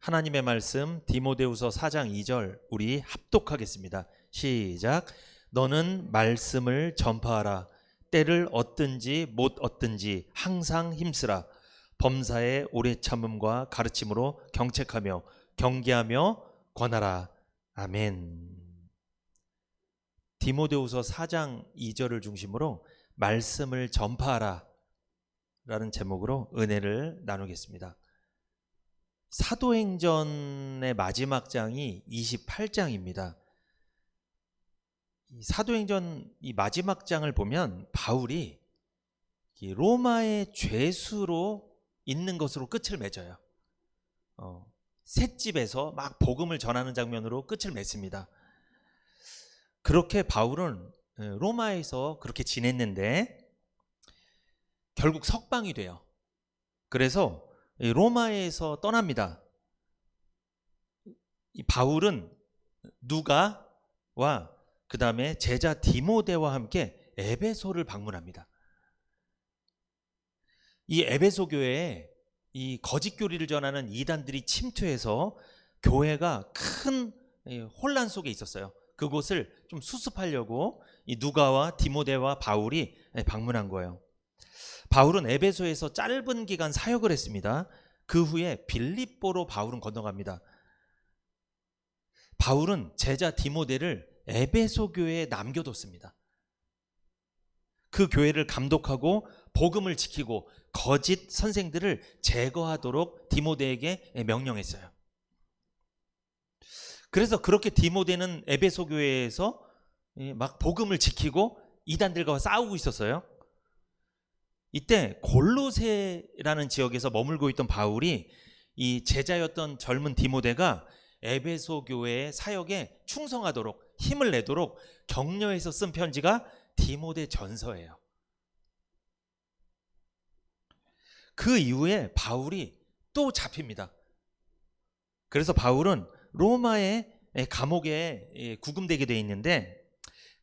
하나님의 말씀 디모데후서 4장 2절 우리 합독하겠습니다. 시작. 너는 말씀을 전파하라. 때를 얻든지 못 얻든지 항상 힘쓰라. 범사에 오래 참음과 가르침으로 경책하며 경계하며 권하라. 아멘. 디모데후서 4장 2절을 중심으로 말씀을 전파하라 라는 제목으로 은혜를 나누겠습니다. 사도행전의 마지막 장이 28장입니다. 사도행전 이 마지막 장을 보면 바울이 로마의 죄수로 있는 것으로 끝을 맺어요. 셋집에서 막 복음을 전하는 장면으로 끝을 맺습니다. 그렇게 바울은 로마에서 그렇게 지냈는데 결국 석방이 돼요. 그래서 로마에서 떠납니다. 이 바울은 누가와 그 다음에 제자 디모데와 함께 에베소를 방문합니다. 이 에베소 교회에 이 거짓 교리를 전하는 이단들이 침투해서 교회가 큰 혼란 속에 있었어요. 그곳을 좀 수습하려고 이 누가와 디모데와 바울이 방문한 거예요. 바울은 에베소에서 짧은 기간 사역을 했습니다. 그 후에 빌립보로 바울은 건너갑니다. 바울은 제자 디모데를 에베소 교회에 남겨뒀습니다. 그 교회를 감독하고 복음을 지키고 거짓 선생들을 제거하도록 디모데에게 명령했어요. 그래서 그렇게 디모데는 에베소 교회에서 막 복음을 지키고 이단들과 싸우고 있었어요. 이때 골로새라는 지역에서 머물고 있던 바울이 이 제자였던 젊은 디모데가 에베소 교회의 사역에 충성하도록 힘을 내도록 격려해서 쓴 편지가 디모데 전서예요. 그 이후에 바울이 또 잡힙니다. 그래서 바울은 로마의 감옥에 구금되게 돼 있는데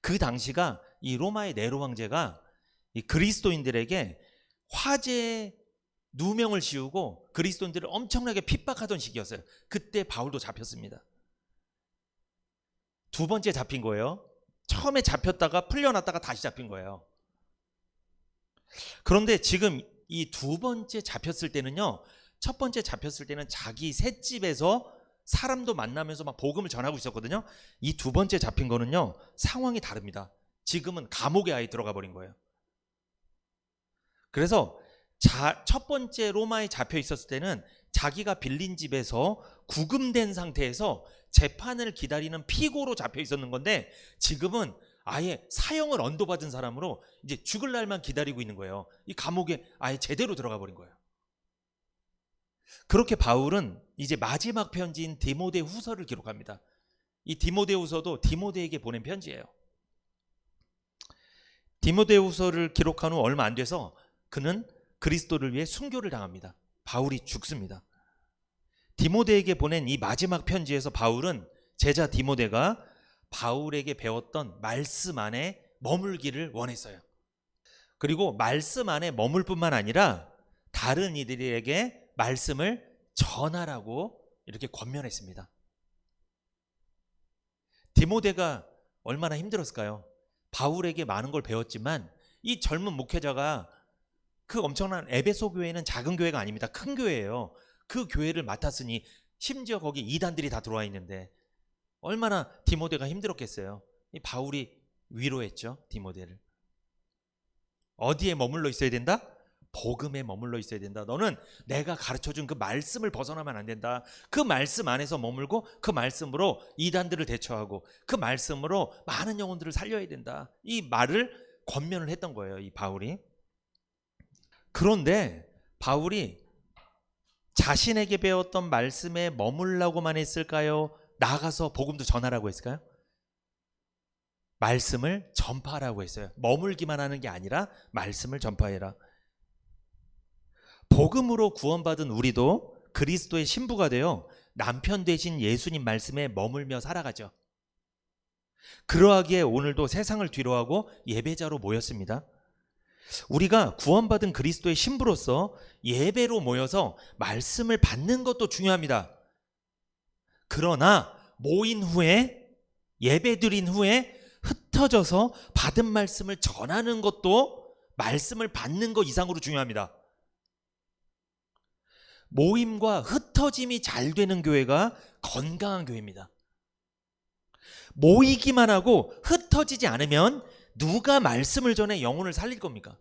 그 당시가 이 로마의 네로 황제가 이 그리스도인들에게 화재에 누명을 씌우고 그리스도인들을 엄청나게 핍박하던 시기였어요. 그때 바울도 잡혔습니다. 두 번째 잡힌 거예요. 처음에 잡혔다가 풀려났다가 다시 잡힌 거예요. 그런데 지금 이 두 번째 잡혔을 때는요, 첫 번째 잡혔을 때는 자기 셋집에서 사람도 만나면서 막 복음을 전하고 있었거든요. 이 두 번째 잡힌 거는요, 상황이 다릅니다. 지금은 감옥에 아예 들어가 버린 거예요. 그래서 첫 번째 로마에 잡혀 있었을 때는 자기가 빌린 집에서 구금된 상태에서 재판을 기다리는 피고로 잡혀 있었는 건데 지금은 아예 사형을 언도받은 사람으로 이제 죽을 날만 기다리고 있는 거예요. 이 감옥에 아예 제대로 들어가 버린 거예요. 그렇게 바울은 이제 마지막 편지인 디모데 후서를 기록합니다. 이 디모데 후서도 디모데에게 보낸 편지예요. 디모데 후서를 기록한 후 얼마 안 돼서 그는 그리스도를 위해 순교를 당합니다. 바울이 죽습니다. 디모데에게 보낸 이 마지막 편지에서 바울은 제자 디모데가 바울에게 배웠던 말씀 안에 머물기를 원했어요. 그리고 말씀 안에 머물 뿐만 아니라 다른 이들에게 말씀을 전하라고 이렇게 권면했습니다. 디모데가 얼마나 힘들었을까요? 바울에게 많은 걸 배웠지만 이 젊은 목회자가 그 엄청난 에베소 교회는 작은 교회가 아닙니다. 큰 교회예요. 그 교회를 맡았으니 심지어 거기 이단들이 다 들어와 있는데 얼마나 디모데가 힘들었겠어요. 이 바울이 위로했죠. 디모데를. 어디에 머물러 있어야 된다? 복음에 머물러 있어야 된다. 너는 내가 가르쳐준 그 말씀을 벗어나면 안 된다. 그 말씀 안에서 머물고 그 말씀으로 이단들을 대처하고 그 말씀으로 많은 영혼들을 살려야 된다. 이 말을 권면을 했던 거예요. 이 바울이. 그런데 바울이 자신에게 배웠던 말씀에 머물라고만 했을까요? 나가서 복음도 전하라고 했을까요? 말씀을 전파하라고 했어요. 머물기만 하는 게 아니라 말씀을 전파해라. 복음으로 구원받은 우리도 그리스도의 신부가 되어 남편 되신 예수님 말씀에 머물며 살아가죠. 그러하기에 오늘도 세상을 뒤로하고 예배자로 모였습니다. 우리가 구원받은 그리스도의 신부로서 예배로 모여서 말씀을 받는 것도 중요합니다. 그러나 모인 후에, 예배 드린 후에 흩어져서 받은 말씀을 전하는 것도 말씀을 받는 것 이상으로 중요합니다. 모임과 흩어짐이 잘 되는 교회가 건강한 교회입니다. 모이기만 하고 흩어지지 않으면 누가 말씀을 전해 영혼을 살릴 겁니까?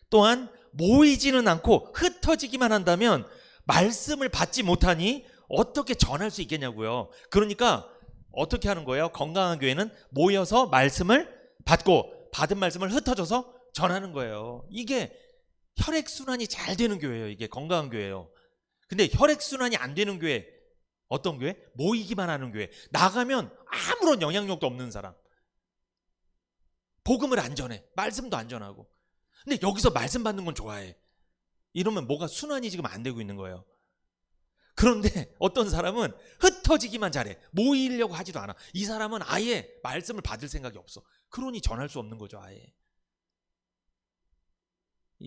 또한 모이지는 않고 흩어지기만 한다면 말씀을 받지 못하니 어떻게 전할 수 있겠냐고요. 그러니까 어떻게 하는 거예요? 건강한 교회는 모여서 말씀을 받고 받은 말씀을 흩어져서 전하는 거예요. 이게 혈액순환이 잘 되는 교회예요. 이게 건강한 교회예요. 근데 혈액순환이 안 되는 교회, 어떤 교회? 모이기만 하는 교회. 나가면 아무런 영향력도 없는 사람. 복음을 안 전해. 말씀도 안 전하고. 근데 여기서 말씀 받는 건 좋아해. 이러면 뭐가 순환이 지금 안 되고 있는 거예요. 그런데 어떤 사람은 흩어지기만 잘해. 모이려고 하지도 않아. 이 사람은 아예 말씀을 받을 생각이 없어. 그러니 전할 수 없는 거죠. 아예.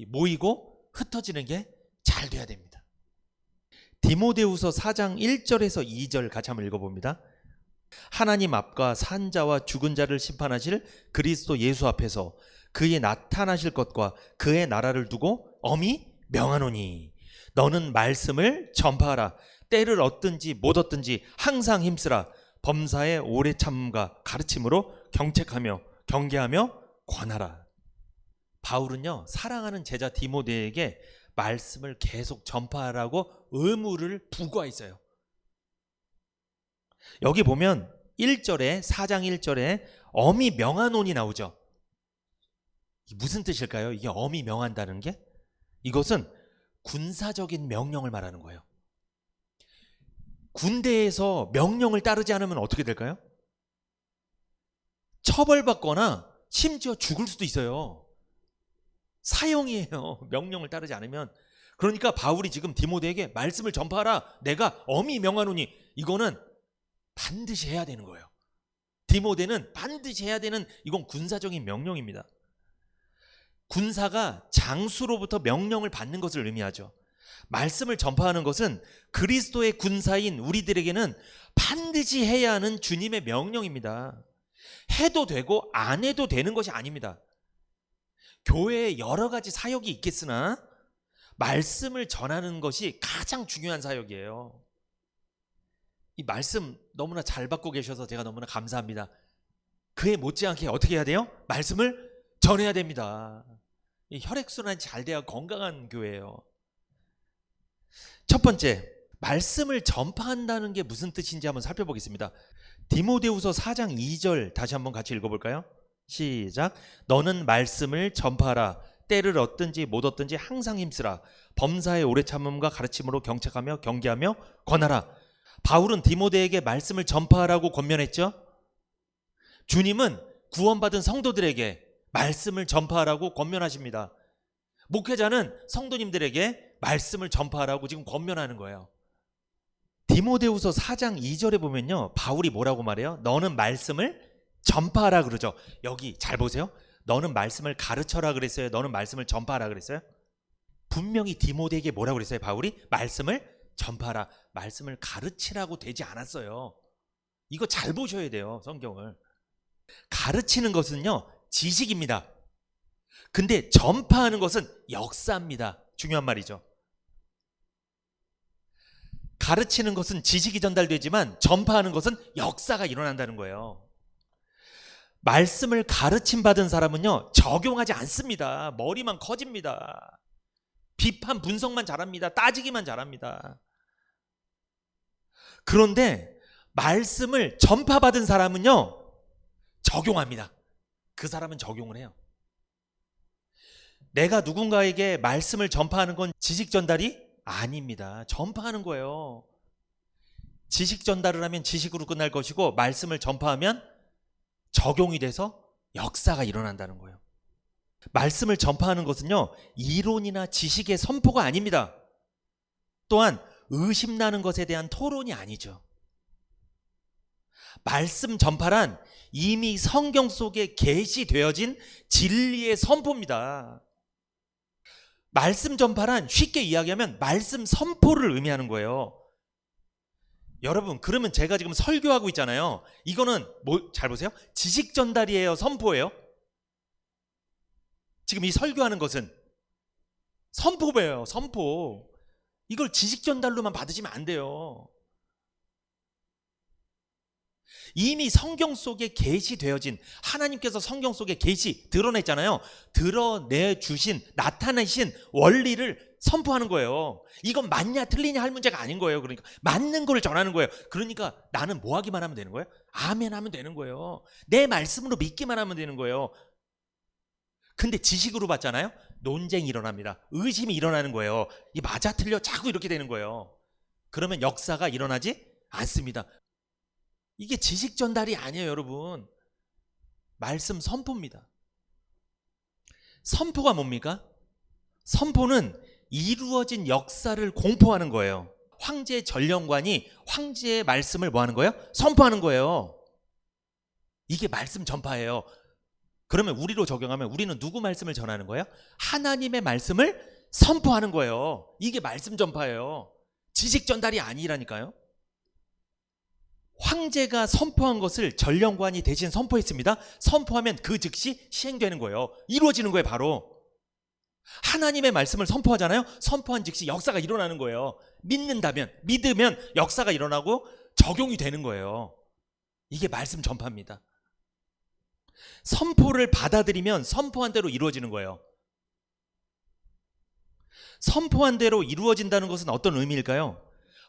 모이고 흩어지는 게 잘 돼야 됩니다. 디모데후서 4장 1절에서 2절 같이 한번 읽어봅니다. 하나님 앞과 산자와 죽은 자를 심판하실 그리스도 예수 앞에서 그의 나타나실 것과 그의 나라를 두고 엄히 명하노니 너는 말씀을 전파하라. 때를 얻든지 못 얻든지 항상 힘쓰라. 범사에 오래 참음과 가르침으로 경책하며 경계하며 권하라. 바울은요, 사랑하는 제자 디모데에게 말씀을 계속 전파하라고 의무를 부과했어요. 여기 보면 1절에 4장 1절에 엄히 명하노니 나오죠. 무슨 뜻일까요? 이게 엄히 명한다는 게? 이것은 군사적인 명령을 말하는 거예요. 군대에서 명령을 따르지 않으면 어떻게 될까요? 처벌받거나 심지어 죽을 수도 있어요. 사형이에요. 명령을 따르지 않으면. 그러니까 바울이 지금 디모데에게 말씀을 전파하라. 내가 엄히 명하노니 이거는 반드시 해야 되는 거예요. 디모데는 반드시 해야 되는, 이건 군사적인 명령입니다. 군사가 장수로부터 명령을 받는 것을 의미하죠. 말씀을 전파하는 것은 그리스도의 군사인 우리들에게는 반드시 해야 하는 주님의 명령입니다. 해도 되고 안 해도 되는 것이 아닙니다. 교회에 여러 가지 사역이 있겠으나 말씀을 전하는 것이 가장 중요한 사역이에요. 이 말씀 너무나 잘 받고 계셔서 제가 너무나 감사합니다. 그에 못지않게 어떻게 해야 돼요? 말씀을 전해야 됩니다. 이 혈액순환이 잘 돼야 건강한 교회예요. 첫 번째, 말씀을 전파한다는 게 무슨 뜻인지 한번 살펴보겠습니다. 디모데후서 4장 2절 다시 한번 같이 읽어볼까요? 시작. 너는 말씀을 전파하라. 때를 얻든지 못 얻든지 항상 힘쓰라. 범사에 오래 참음과 가르침으로 경책하며 경계하며 권하라. 바울은 디모데에게 말씀을 전파하라고 권면했죠. 주님은 구원받은 성도들에게 말씀을 전파하라고 권면하십니다. 목회자는 성도님들에게 말씀을 전파하라고 지금 권면하는 거예요. 디모데후서 4장 2절에 보면요, 바울이 뭐라고 말해요? 너는 말씀을 전파하라 그러죠. 여기 잘 보세요. 너는 말씀을 가르쳐라 그랬어요? 너는 말씀을 전파하라 그랬어요? 분명히 디모데에게 뭐라고 그랬어요? 바울이 말씀을 전파하라, 말씀을 가르치라고 되지 않았어요. 이거 잘 보셔야 돼요. 성경을. 가르치는 것은요, 지식입니다. 근데 전파하는 것은 역사입니다. 중요한 말이죠. 가르치는 것은 지식이 전달되지만 전파하는 것은 역사가 일어난다는 거예요. 말씀을 가르침 받은 사람은요, 적용하지 않습니다. 머리만 커집니다. 비판 분석만 잘합니다. 따지기만 잘합니다. 그런데 말씀을 전파받은 사람은요, 적용합니다. 그 사람은 적용을 해요. 내가 누군가에게 말씀을 전파하는 건 지식 전달이 아닙니다. 전파하는 거예요. 지식 전달을 하면 지식으로 끝날 것이고, 말씀을 전파하면 적용이 돼서 역사가 일어난다는 거예요. 말씀을 전파하는 것은요, 이론이나 지식의 선포가 아닙니다. 또한 의심나는 것에 대한 토론이 아니죠. 말씀 전파란 이미 성경 속에 계시되어진 진리의 선포입니다. 말씀 전파란 쉽게 이야기하면 말씀 선포를 의미하는 거예요. 여러분, 그러면 제가 지금 설교하고 있잖아요. 이거는 잘 보세요. 지식 전달이에요, 선포예요? 지금 이 설교하는 것은 선포예요, 선포. 이걸 지식 전달로만 받으시면 안 돼요. 이미 성경 속에 계시되어진, 하나님께서 성경 속에 드러냈잖아요. 드러내주신, 나타내신 원리를 선포하는 거예요. 이건 맞냐 틀리냐 할 문제가 아닌 거예요. 그러니까 맞는 걸 전하는 거예요. 그러니까 나는 뭐 하기만 하면 되는 거예요? 아멘 하면 되는 거예요. 내 말씀으로 믿기만 하면 되는 거예요. 근데 지식으로 봤잖아요. 논쟁이 일어납니다. 의심이 일어나는 거예요. 이 맞아 틀려 자꾸 이렇게 되는 거예요. 그러면 역사가 일어나지 않습니다. 이게 지식 전달이 아니에요, 여러분. 말씀 선포입니다. 선포가 뭡니까? 선포는 이루어진 역사를 공포하는 거예요. 황제 전령관이 황제의 말씀을 뭐 하는 거예요? 선포하는 거예요. 이게 말씀 전파예요. 그러면 우리로 적용하면 우리는 누구 말씀을 전하는 거예요? 하나님의 말씀을 선포하는 거예요. 이게 말씀 전파예요. 지식 전달이 아니라니까요. 황제가 선포한 것을 전령관이 대신 선포했습니다. 선포하면 그 즉시 시행되는 거예요. 이루어지는 거예요, 바로. 하나님의 말씀을 선포하잖아요. 선포한 즉시 역사가 일어나는 거예요. 믿으면 역사가 일어나고 적용이 되는 거예요. 이게 말씀 전파입니다. 선포를 받아들이면 선포한 대로 이루어지는 거예요. 선포한 대로 이루어진다는 것은 어떤 의미일까요?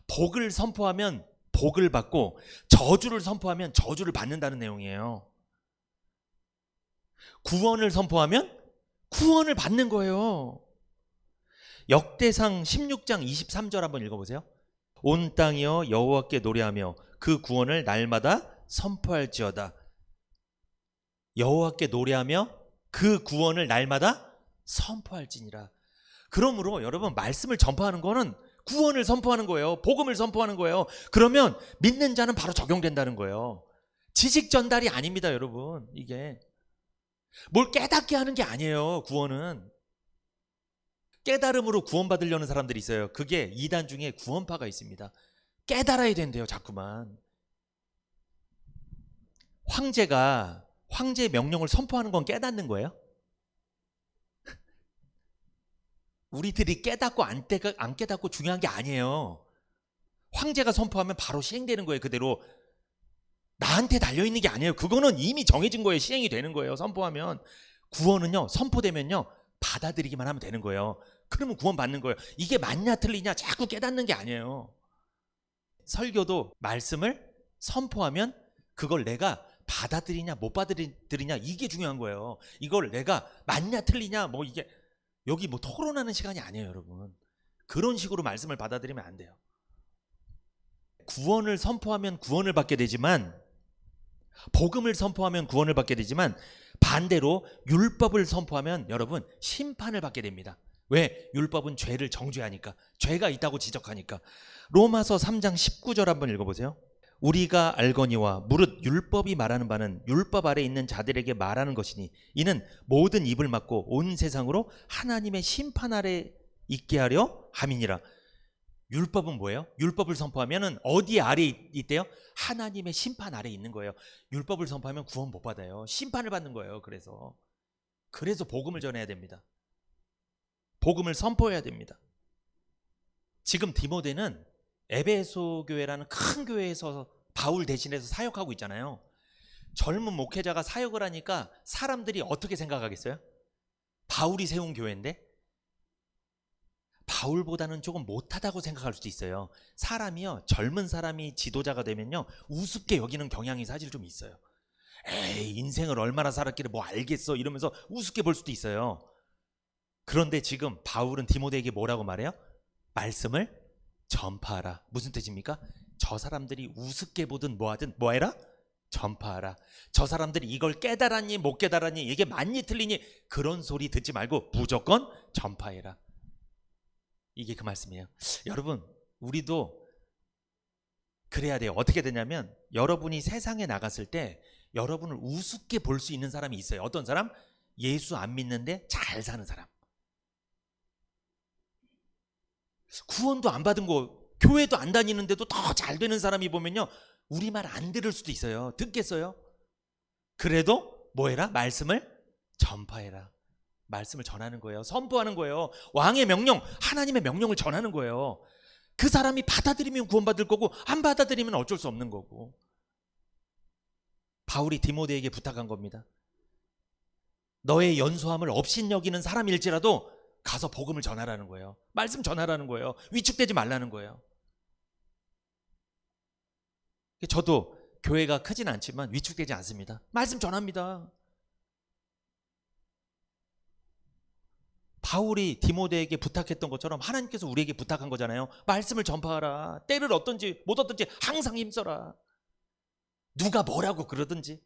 복을 선포하면 복을 받고 저주를 선포하면 저주를 받는다는 내용이에요. 구원을 선포하면 구원을 받는 거예요. 역대상 16장 23절 한번 읽어보세요. 온 땅이여 여호와께 노래하며 그 구원을 날마다 선포할지어다. 여호와께 노래하며 그 구원을 날마다 선포할지니라. 그러므로 여러분, 말씀을 전파하는 거는 구원을 선포하는 거예요. 복음을 선포하는 거예요. 그러면 믿는 자는 바로 적용된다는 거예요. 지식 전달이 아닙니다, 여러분. 이게 뭘 깨닫게 하는 게 아니에요. 구원은 깨달음으로 구원받으려는 사람들이 있어요. 그게 이단 중에 구원파가 있습니다. 깨달아야 된대요, 자꾸만. 황제가 황제의 명령을 선포하는 건 깨닫는 거예요? 우리들이 깨닫고 안 깨닫고 중요한 게 아니에요. 황제가 선포하면 바로 시행되는 거예요. 그대로 나한테 달려있는 게 아니에요. 그거는 이미 정해진 거예요. 시행이 되는 거예요. 선포하면. 구원은요, 선포되면요, 받아들이기만 하면 되는 거예요. 그러면 구원 받는 거예요. 이게 맞냐 틀리냐 자꾸 깨닫는 게 아니에요. 설교도 말씀을 선포하면 그걸 내가 받아들이냐 못 받아들이냐 이게 중요한 거예요. 이걸 내가 맞냐 틀리냐 뭐 이게 여기 뭐 토론하는 시간이 아니에요, 여러분. 그런 식으로 말씀을 받아들이면 안 돼요. 구원을 선포하면 구원을 받게 되지만, 복음을 선포하면 구원을 받게 되지만, 반대로 율법을 선포하면 여러분 심판을 받게 됩니다. 왜? 율법은 죄를 정죄하니까, 죄가 있다고 지적하니까. 로마서 3장 19절 한번 읽어보세요. 우리가 알거니와 무릇 율법이 말하는 바는 율법 아래 있는 자들에게 말하는 것이니 이는 모든 입을 막고 온 세상으로 하나님의 심판 아래 있게 하려 함이니라. 율법은 뭐예요? 율법을 선포하면 어디 아래 있대요? 하나님의 심판 아래 있는 거예요. 율법을 선포하면 구원 못 받아요. 심판을 받는 거예요. 그래서 복음을 전해야 됩니다. 복음을 선포해야 됩니다. 지금 디모데는 에베소 교회라는 큰 교회에서 바울 대신해서 사역하고 있잖아요. 젊은 목회자가 사역을 하니까 사람들이 어떻게 생각하겠어요? 바울이 세운 교회인데 바울보다는 조금 못하다고 생각할 수도 있어요. 사람이요, 젊은 사람이 지도자가 되면요 우습게 여기는 경향이 사실 좀 있어요. 에이, 인생을 얼마나 살았길래 뭐 알겠어 이러면서 우습게 볼 수도 있어요. 그런데 지금 바울은 디모데에게 뭐라고 말해요? 말씀을 전파하라. 무슨 뜻입니까? 저 사람들이 우습게 보든 뭐하든 뭐해라? 전파하라. 저 사람들이 이걸 깨달았니 못 깨달았니 이게 맞니 틀리니 그런 소리 듣지 말고 무조건 전파해라. 이게 그 말씀이에요. 여러분, 우리도 그래야 돼요. 어떻게 되냐면 여러분이 세상에 나갔을 때 여러분을 우습게 볼 수 있는 사람이 있어요. 어떤 사람? 예수 안 믿는데 잘 사는 사람. 구원도 안 받은 거 교회도 안 다니는데도 더 잘 되는 사람이 보면요, 우리 말 안 들을 수도 있어요. 듣겠어요? 그래도 뭐 해라? 말씀을 전파해라. 말씀을 전하는 거예요. 선포하는 거예요. 왕의 명령, 하나님의 명령을 전하는 거예요. 그 사람이 받아들이면 구원받을 거고 안 받아들이면 어쩔 수 없는 거고. 바울이 디모데에게 부탁한 겁니다. 너의 연소함을 업신여기는 사람일지라도 가서 복음을 전하라는 거예요. 말씀 전하라는 거예요. 위축되지 말라는 거예요. 저도 교회가 크진 않지만 위축되지 않습니다. 말씀 전합니다. 바울이 디모데에게 부탁했던 것처럼 하나님께서 우리에게 부탁한 거잖아요. 말씀을 전파하라. 때를 얻든지 못 얻든지 항상 힘써라. 누가 뭐라고 그러든지.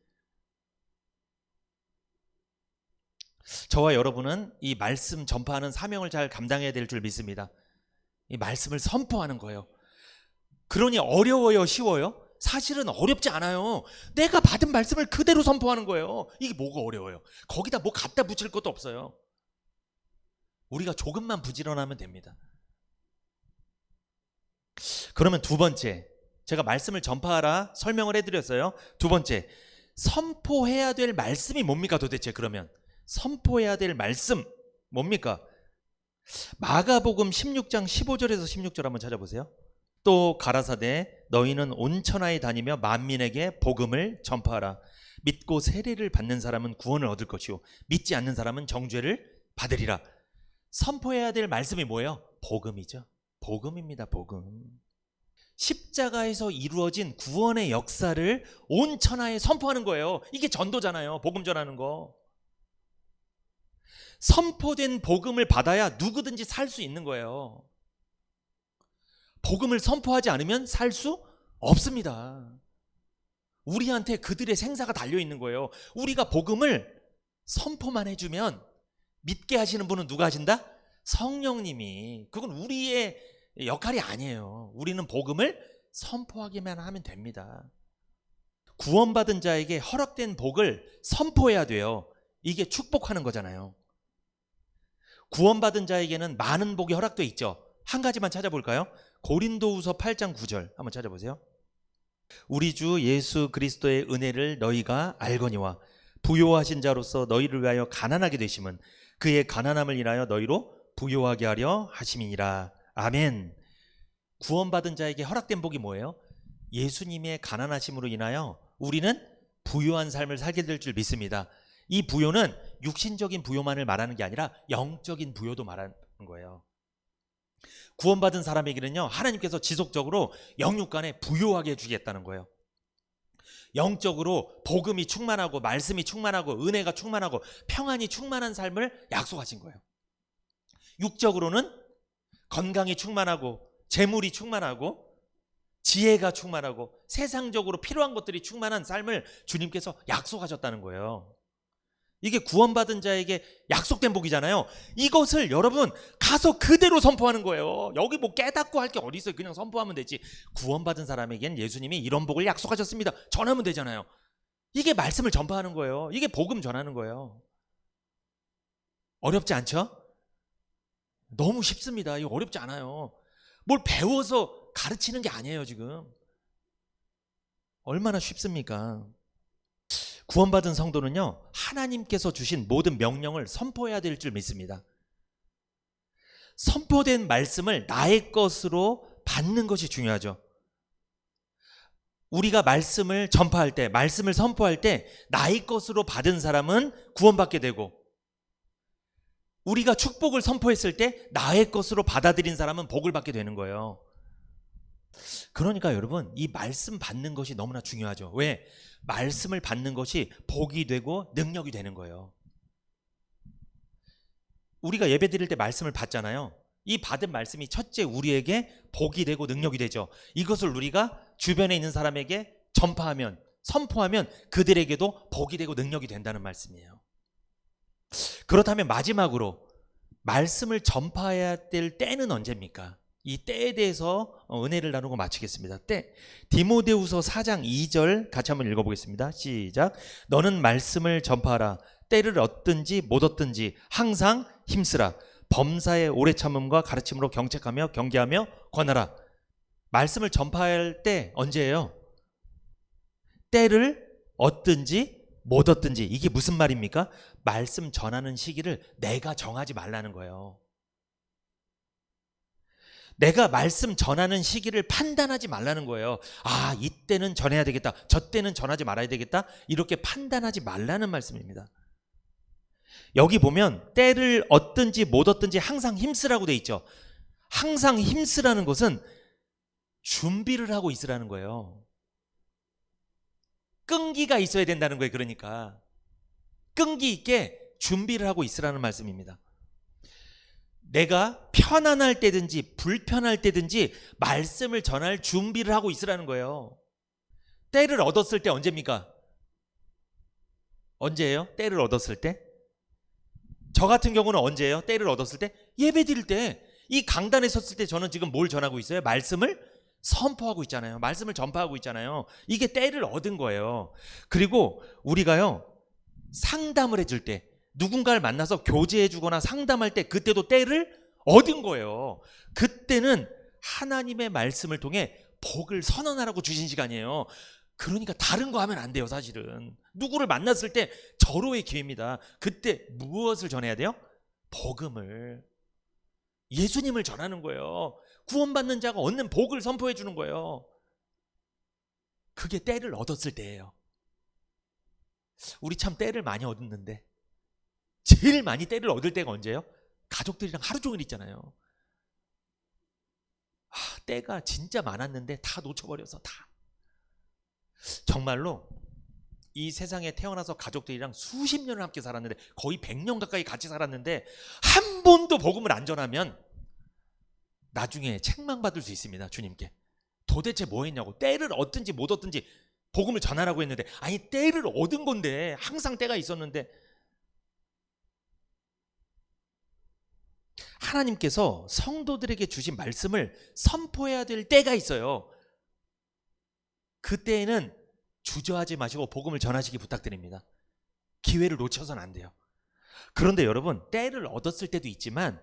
저와 여러분은 이 말씀 전파하는 사명을 잘 감당해야 될 줄 믿습니다. 이 말씀을 선포하는 거예요. 그러니 어려워요, 쉬워요? 사실은 어렵지 않아요. 내가 받은 말씀을 그대로 선포하는 거예요. 이게 뭐가 어려워요? 거기다 뭐 갖다 붙일 것도 없어요. 우리가 조금만 부지런하면 됩니다. 그러면 두 번째, 제가 말씀을 전파하라 설명을 해드렸어요. 두 번째, 선포해야 될 말씀이 뭡니까 도대체? 그러면 선포해야 될 말씀 뭡니까? 마가복음 16장 15절에서 16절 한번 찾아보세요. 또 가라사대 너희는 온 천하에 다니며 만민에게 복음을 전파하라. 믿고 세례를 받는 사람은 구원을 얻을 것이요 믿지 않는 사람은 정죄를 받으리라. 선포해야 될 말씀이 뭐예요? 복음이죠. 복음입니다. 복음. 십자가에서 이루어진 구원의 역사를 온 천하에 선포하는 거예요. 이게 전도잖아요. 복음 전하는 거. 선포된 복음을 받아야 누구든지 살 수 있는 거예요. 복음을 선포하지 않으면 살 수 없습니다. 우리한테 그들의 생사가 달려있는 거예요. 우리가 복음을 선포만 해주면 믿게 하시는 분은 누가 하신다? 성령님이. 그건 우리의 역할이 아니에요. 우리는 복음을 선포하기만 하면 됩니다. 구원받은 자에게 허락된 복을 선포해야 돼요. 이게 축복하는 거잖아요. 구원받은 자에게는 많은 복이 허락되어 있죠. 한 가지만 찾아볼까요? 고린도후서 8장 9절 한번 찾아보세요. 우리 주 예수 그리스도의 은혜를 너희가 알거니와 부요하신 자로서 너희를 위하여 가난하게 되심은 그의 가난함을 인하여 너희로 부요하게 하려 하심이니라. 아멘. 구원받은 자에게 허락된 복이 뭐예요? 예수님의 가난하심으로 인하여 우리는 부요한 삶을 살게 될 줄 믿습니다. 이 부요는 육신적인 부요만을 말하는 게 아니라 영적인 부요도 말하는 거예요. 구원받은 사람에게는요, 하나님께서 지속적으로 영육간에 부요하게 해주겠다는 거예요. 영적으로 복음이 충만하고 말씀이 충만하고 은혜가 충만하고 평안이 충만한 삶을 약속하신 거예요. 육적으로는 건강이 충만하고 재물이 충만하고 지혜가 충만하고 세상적으로 필요한 것들이 충만한 삶을 주님께서 약속하셨다는 거예요. 이게 구원받은 자에게 약속된 복이잖아요. 이것을 여러분 가서 그대로 선포하는 거예요. 여기 뭐 깨닫고 할 게 어디 있어요. 그냥 선포하면 되지. 구원받은 사람에겐 예수님이 이런 복을 약속하셨습니다. 전하면 되잖아요. 이게 말씀을 전파하는 거예요. 이게 복음 전하는 거예요. 어렵지 않죠? 너무 쉽습니다. 이거 어렵지 않아요. 뭘 배워서 가르치는 게 아니에요. 지금 얼마나 쉽습니까? 구원받은 성도는요, 하나님께서 주신 모든 명령을 선포해야 될 줄 믿습니다. 선포된 말씀을 나의 것으로 받는 것이 중요하죠. 우리가 말씀을 전파할 때, 말씀을 선포할 때 나의 것으로 받은 사람은 구원받게 되고, 우리가 축복을 선포했을 때 나의 것으로 받아들인 사람은 복을 받게 되는 거예요. 그러니까 여러분, 이 말씀 받는 것이 너무나 중요하죠. 왜? 말씀을 받는 것이 복이 되고 능력이 되는 거예요. 우리가 예배 드릴 때 말씀을 받잖아요. 이 받은 말씀이 첫째 우리에게 복이 되고 능력이 되죠. 이것을 우리가 주변에 있는 사람에게 전파하면, 선포하면 그들에게도 복이 되고 능력이 된다는 말씀이에요. 그렇다면 마지막으로 말씀을 전파해야 될 때는 언제입니까? 이 때에 대해서 은혜를 나누고 마치겠습니다. 때, 디모데후서 4장 2절 같이 한번 읽어보겠습니다. 시작. 너는 말씀을 전파하라. 때를 얻든지 못 얻든지 항상 힘쓰라. 범사의 오래 참음과 가르침으로 경책하며 경계하며 권하라. 말씀을 전파할 때 언제예요? 때를 얻든지 못 얻든지. 이게 무슨 말입니까? 말씀 전하는 시기를 내가 정하지 말라는 거예요. 내가 말씀 전하는 시기를 판단하지 말라는 거예요. 아, 이때는 전해야 되겠다, 저 때는 전하지 말아야 되겠다, 이렇게 판단하지 말라는 말씀입니다. 여기 보면 때를 얻든지 못 얻든지 항상 힘쓰라고 돼 있죠. 항상 힘쓰라는 것은 준비를 하고 있으라는 거예요. 끈기가 있어야 된다는 거예요. 그러니까 끈기 있게 준비를 하고 있으라는 말씀입니다. 내가 편안할 때든지 불편할 때든지 말씀을 전할 준비를 하고 있으라는 거예요. 때를 얻었을 때 언제입니까? 언제예요? 때를 얻었을 때? 저 같은 경우는 언제예요? 때를 얻었을 때? 예배 드릴 때. 이 강단에 섰을 때 저는 지금 뭘 전하고 있어요? 말씀을 선포하고 있잖아요. 말씀을 전파하고 있잖아요. 이게 때를 얻은 거예요. 그리고 우리가요, 상담을 해줄 때, 누군가를 만나서 교제해 주거나 상담할 때, 그때도 때를 얻은 거예요. 그때는 하나님의 말씀을 통해 복을 선언하라고 주신 시간이에요. 그러니까 다른 거 하면 안 돼요. 사실은 누구를 만났을 때 절호의 기회입니다. 그때 무엇을 전해야 돼요? 복음을, 예수님을 전하는 거예요. 구원받는 자가 얻는 복을 선포해 주는 거예요. 그게 때를 얻었을 때예요. 우리 참 때를 많이 얻었는데 제일 많이 때를 얻을 때가 언제예요? 가족들이랑 하루 종일 있잖아요. 때가 진짜 많았는데 다 놓쳐버려서. 다 정말로 이 세상에 태어나서 가족들이랑 수십 년을 함께 살았는데, 거의 100년 가까이 같이 살았는데 한 번도 복음을 안 전하면 나중에 책망받을 수 있습니다. 주님께 도대체 뭐 했냐고. 때를 얻든지 못 얻든지 복음을 전하라고 했는데, 아니 때를 얻은 건데, 항상 때가 있었는데. 하나님께서 성도들에게 주신 말씀을 선포해야 될 때가 있어요. 그때에는 주저하지 마시고 복음을 전하시기 부탁드립니다. 기회를 놓쳐서는 안 돼요. 그런데 여러분, 때를 얻었을 때도 있지만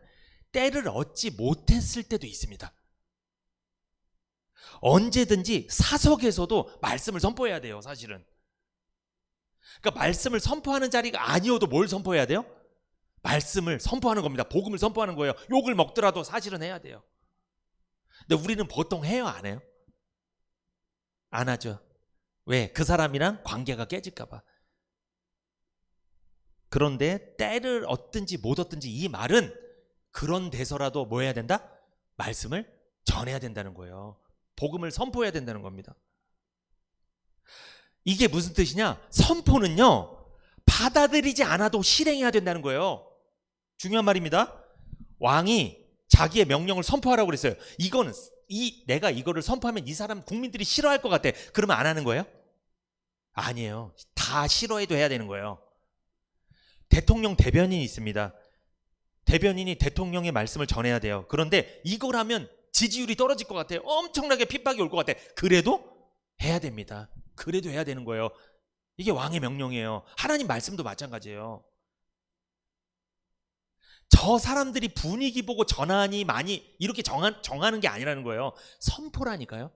때를 얻지 못했을 때도 있습니다. 언제든지 사석에서도 말씀을 선포해야 돼요. 사실은 그러니까 말씀을 선포하는 자리가 아니어도 뭘 선포해야 돼요? 말씀을 선포하는 겁니다. 복음을 선포하는 거예요. 욕을 먹더라도 사실은 해야 돼요. 근데 우리는 보통 해요, 안 해요? 안 하죠. 왜? 그 사람이랑 관계가 깨질까 봐. 그런데 때를 얻든지 못 얻든지 이 말은 그런 데서라도 뭐 해야 된다? 말씀을 전해야 된다는 거예요. 복음을 선포해야 된다는 겁니다. 이게 무슨 뜻이냐? 선포는요, 받아들이지 않아도 실행해야 된다는 거예요. 중요한 말입니다. 왕이 자기의 명령을 선포하라고 그랬어요. 이거는 내가 이거를 선포하면 이 사람 국민들이 싫어할 것 같아. 그러면 안 하는 거예요? 아니에요. 다 싫어해도 해야 되는 거예요. 대통령 대변인이 있습니다. 대변인이 대통령의 말씀을 전해야 돼요. 그런데 이걸 하면 지지율이 떨어질 것 같아요. 엄청나게 핍박이 올 것 같아. 그래도 해야 됩니다. 그래도 해야 되는 거예요. 이게 왕의 명령이에요. 하나님 말씀도 마찬가지예요. 저 사람들이 분위기 보고 전하니 많이 이렇게 정하는 게 아니라는 거예요. 선포라니까요.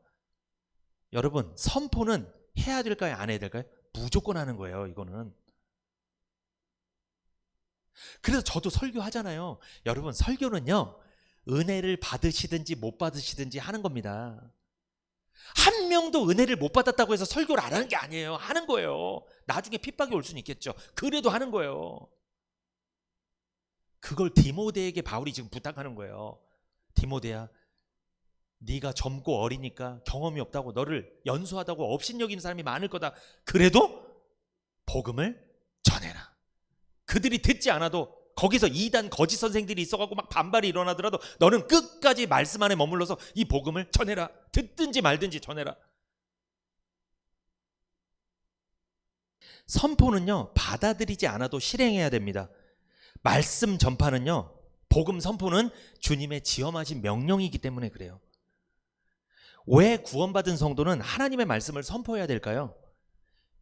여러분, 선포는 해야 될까요? 안 해야 될까요? 무조건 하는 거예요. 이거는. 그래서 저도 설교하잖아요. 여러분, 설교는요, 은혜를 받으시든지 못 받으시든지 하는 겁니다. 한 명도 은혜를 못 받았다고 해서 설교를 안 하는 게 아니에요. 하는 거예요. 나중에 핍박이 올 수는 있겠죠. 그래도 하는 거예요. 그걸 디모데에게 바울이 지금 부탁하는 거예요. 디모데야, 네가 젊고 어리니까 경험이 없다고, 너를 연소하다고 업신여기는 사람이 많을 거다. 그래도 복음을 전해라. 그들이 듣지 않아도 거기서 이단 거짓 선생들이 있어가지고 막 반발이 일어나더라도 너는 끝까지 말씀 안에 머물러서 이 복음을 전해라. 듣든지 말든지 전해라. 선포는요, 받아들이지 않아도 실행해야 됩니다. 말씀 전파는요, 복음 선포는 주님의 지엄하신 명령이기 때문에 그래요. 왜 구원받은 성도는 하나님의 말씀을 선포해야 될까요?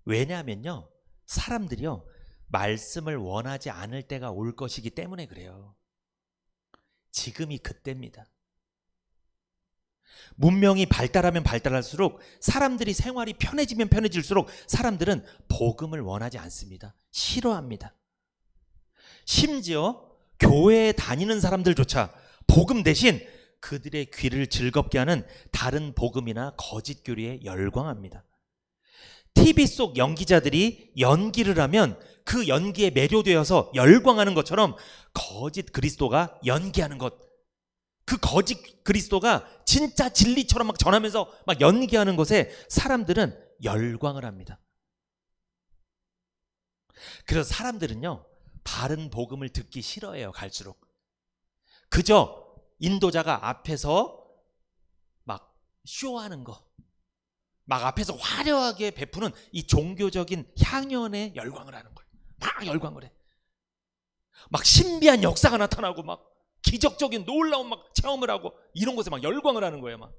왜냐하면요, 사람들이요, 말씀을 원하지 않을 때가 올 것이기 때문에 그래요. 지금이 그때입니다. 문명이 발달하면 발달할수록, 사람들이 생활이 편해지면 편해질수록 사람들은 복음을 원하지 않습니다. 싫어합니다. 심지어 교회에 다니는 사람들조차 복음 대신 그들의 귀를 즐겁게 하는 다른 복음이나 거짓 교리에 열광합니다. TV 속 연기자들이 연기를 하면 그 연기에 매료되어서 열광하는 것처럼 거짓 그리스도가 연기하는 것, 그 거짓 그리스도가 진짜 진리처럼 막 전하면서 막 연기하는 것에 사람들은 열광을 합니다. 그래서 사람들은요, 바른 복음을 듣기 싫어해요. 갈수록 그저 인도자가 앞에서 막 쇼하는 거, 막 앞에서 화려하게 베푸는 이 종교적인 향연에 열광을 하는 거예요. 막 열광을 해. 막 신비한 역사가 나타나고 막 기적적인 놀라운 막 체험을 하고 이런 것에 막 열광을 하는 거예요. 막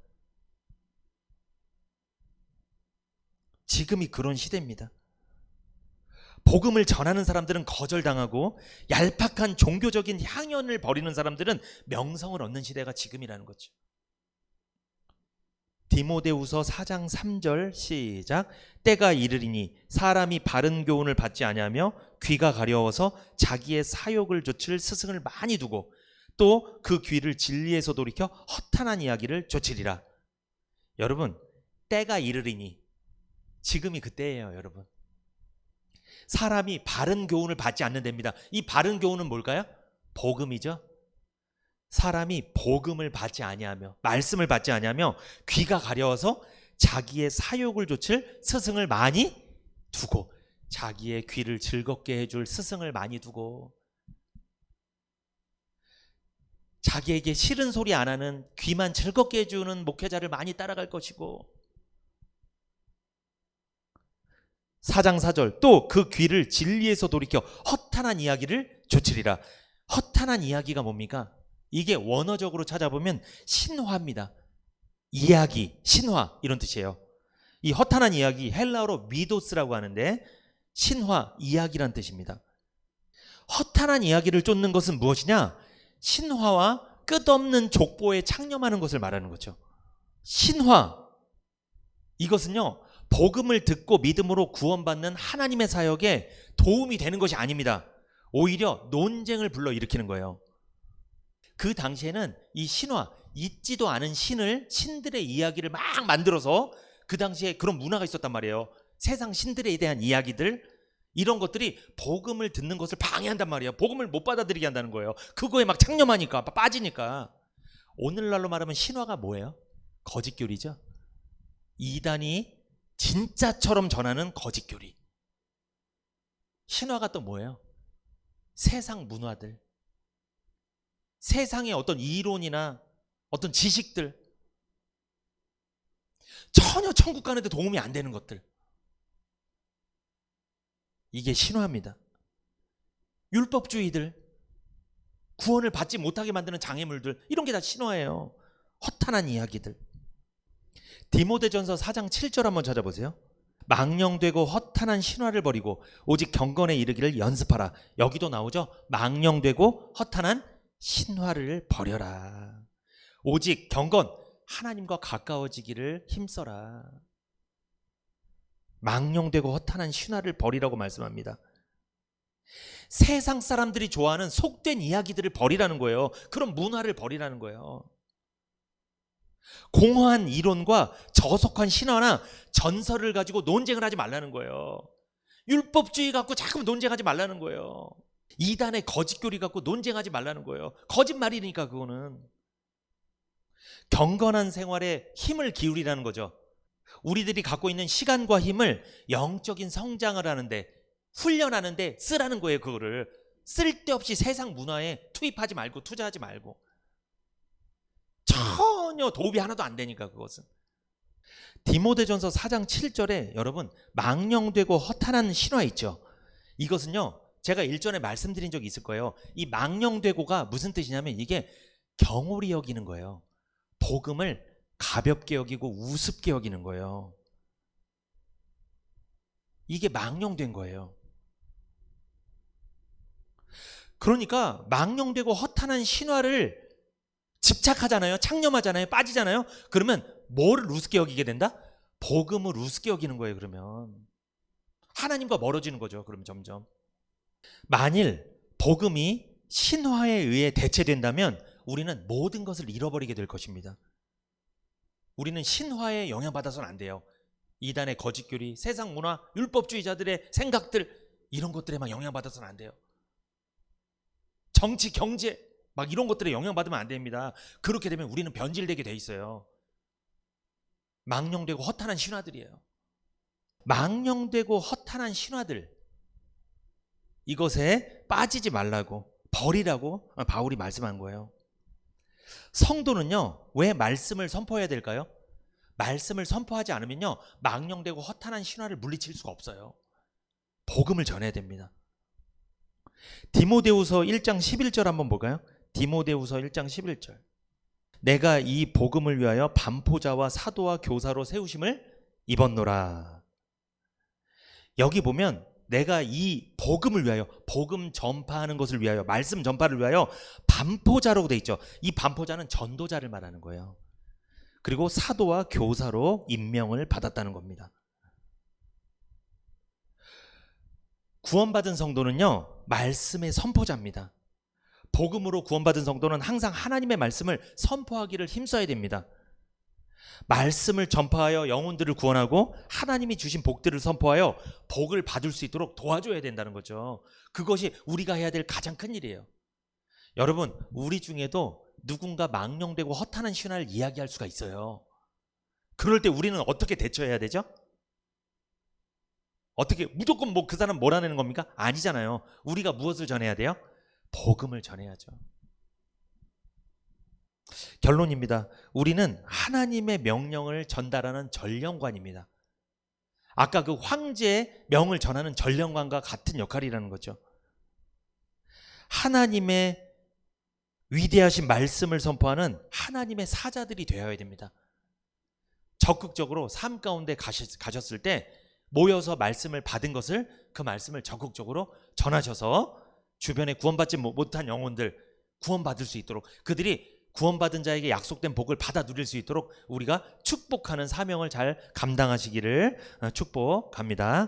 지금이 그런 시대입니다. 복음을 전하는 사람들은 거절당하고 얄팍한 종교적인 향연을 벌이는 사람들은 명성을 얻는 시대가 지금이라는 거죠. 디모데후서 4장 3절 시작. 때가 이르리니 사람이 바른 교훈을 받지 아니하며 귀가 가려워서 자기의 사욕을 좇을 스승을 많이 두고 또 그 귀를 진리에서 돌이켜 허탄한 이야기를 좇으리라. 여러분, 때가 이르리니 지금이 그때예요. 여러분, 사람이 바른 교훈을 받지 않는답니다. 이 바른 교훈은 뭘까요? 복음이죠. 사람이 복음을 받지 아니하며, 말씀을 받지 아니하며 귀가 가려워서 자기의 사욕을 좇을 스승을 많이 두고, 자기의 귀를 즐겁게 해줄 스승을 많이 두고, 자기에게 싫은 소리 안 하는, 귀만 즐겁게 해주는 목회자를 많이 따라갈 것이고, 4장 4절 또 그 귀를 진리에서 돌이켜 허탄한 이야기를 좇으리라. 허탄한 이야기가 뭡니까? 이게 원어적으로 찾아보면 신화입니다. 이야기, 신화 이런 뜻이에요. 이 허탄한 이야기 헬라어로 미도스라고 하는데 신화, 이야기란 뜻입니다. 허탄한 이야기를 쫓는 것은 무엇이냐? 신화와 끝없는 족보에 창념하는 것을 말하는 거죠. 신화, 이것은요, 복음을 듣고 믿음으로 구원받는 하나님의 사역에 도움이 되는 것이 아닙니다. 오히려 논쟁을 불러일으키는 거예요. 그 당시에는 이 신화, 있지도 않은 신들의 이야기를 막 만들어서, 그 당시에 그런 문화가 있었단 말이에요. 세상 신들에 대한 이야기들, 이런 것들이 복음을 듣는 것을 방해한단 말이에요. 복음을 못 받아들이게 한다는 거예요. 그거에 막 창념하니까, 빠지니까. 오늘날로 말하면 신화가 뭐예요? 거짓교리죠. 이단이 진짜처럼 전하는 거짓교리. 신화가 또 뭐예요? 세상 문화들, 세상의 어떤 이론이나 어떤 지식들, 전혀 천국 가는데 도움이 안 되는 것들, 이게 신화입니다. 율법주의들, 구원을 받지 못하게 만드는 장애물들, 이런 게 다 신화예요. 허탄한 이야기들. 디모데전서 4장 7절 한번 찾아보세요. 망령되고 허탄한 신화를 버리고 오직 경건에 이르기를 연습하라. 여기도 나오죠. 망령되고 허탄한 신화를 버려라. 오직 경건, 하나님과 가까워지기를 힘써라. 망령되고 허탄한 신화를 버리라고 말씀합니다. 세상 사람들이 좋아하는 속된 이야기들을 버리라는 거예요. 그런 문화를 버리라는 거예요. 공허한 이론과 저속한 신화나 전설을 가지고 논쟁을 하지 말라는 거예요. 율법주의 갖고 자꾸 논쟁하지 말라는 거예요. 이단의 거짓교리 갖고 논쟁하지 말라는 거예요. 거짓말이니까 그거는. 경건한 생활에 힘을 기울이라는 거죠. 우리들이 갖고 있는 시간과 힘을 영적인 성장을 하는데, 훈련하는데 쓰라는 거예요. 그거를 쓸데없이 세상 문화에 투입하지 말고, 투자하지 말고. 전혀 도움이 하나도 안 되니까 그것은. 디모데전서 4장 7절에 여러분, 망령되고 허탄한 신화 있죠. 이것은요, 제가 일전에 말씀드린 적이 있을 거예요. 이 망령되고가 무슨 뜻이냐면, 이게 경홀히 여기는 거예요. 복음을 가볍게 여기고 우습게 여기는 거예요. 이게 망령된 거예요. 그러니까 망령되고 허탄한 신화를 집착하잖아요. 창념하잖아요. 빠지잖아요. 그러면 뭐를 우습게 여기게 된다? 복음을 우습게 여기는 거예요. 그러면 하나님과 멀어지는 거죠. 그럼 점점. 만일 복음이 신화에 의해 대체된다면 우리는 모든 것을 잃어버리게 될 것입니다. 우리는 신화에 영향받아서는 안 돼요. 이단의 거짓교리, 세상 문화, 율법주의자들의 생각들, 이런 것들에 막 영향받아서는 안 돼요. 정치, 경제 막 이런 것들에 영향받으면 안 됩니다. 그렇게 되면 우리는 변질되게 돼 있어요. 망령되고 허탄한 신화들이에요. 망령되고 허탄한 신화들, 이것에 빠지지 말라고, 버리라고 바울이 말씀한 거예요. 성도는요, 왜 말씀을 선포해야 될까요? 말씀을 선포하지 않으면요, 망령되고 허탄한 신화를 물리칠 수가 없어요. 복음을 전해야 됩니다. 디모데후서 1장 11절 한번 볼까요? 디모데후서 1장 11절. 내가 이 복음을 위하여 반포자와 사도와 교사로 세우심을 입었노라. 여기 보면 내가 이 복음을 위하여, 복음 전파하는 것을 위하여, 말씀 전파를 위하여 반포자라고 돼 있죠. 이 반포자는 전도자를 말하는 거예요. 그리고 사도와 교사로 임명을 받았다는 겁니다. 구원받은 성도는요, 말씀의 선포자입니다. 복음으로 구원받은 성도는 항상 하나님의 말씀을 선포하기를 힘써야 됩니다. 말씀을 전파하여 영혼들을 구원하고 하나님이 주신 복들을 선포하여 복을 받을 수 있도록 도와줘야 된다는 거죠. 그것이 우리가 해야 될 가장 큰 일이에요. 여러분, 우리 중에도 누군가 망령되고 허탄한 신화를 이야기할 수가 있어요. 그럴 때 우리는 어떻게 대처해야 되죠? 어떻게 무조건 그 사람 몰아내는 겁니까? 아니잖아요. 우리가 무엇을 전해야 돼요? 복음을 전해야죠. 결론입니다. 우리는 하나님의 명령을 전달하는 전령관입니다. 아까 그 황제의 명을 전하는 전령관과 같은 역할이라는 거죠. 하나님의 위대하신 말씀을 선포하는 하나님의 사자들이 되어야 됩니다. 적극적으로 삶 가운데 가셨을 때 모여서 말씀을 받은 것을, 그 말씀을 적극적으로 전하셔서 주변에 구원받지 못한 영혼들 구원받을 수 있도록, 그들이 구원받은 자에게 약속된 복을 받아 누릴 수 있도록 우리가 축복하는 사명을 잘 감당하시기를 축복합니다.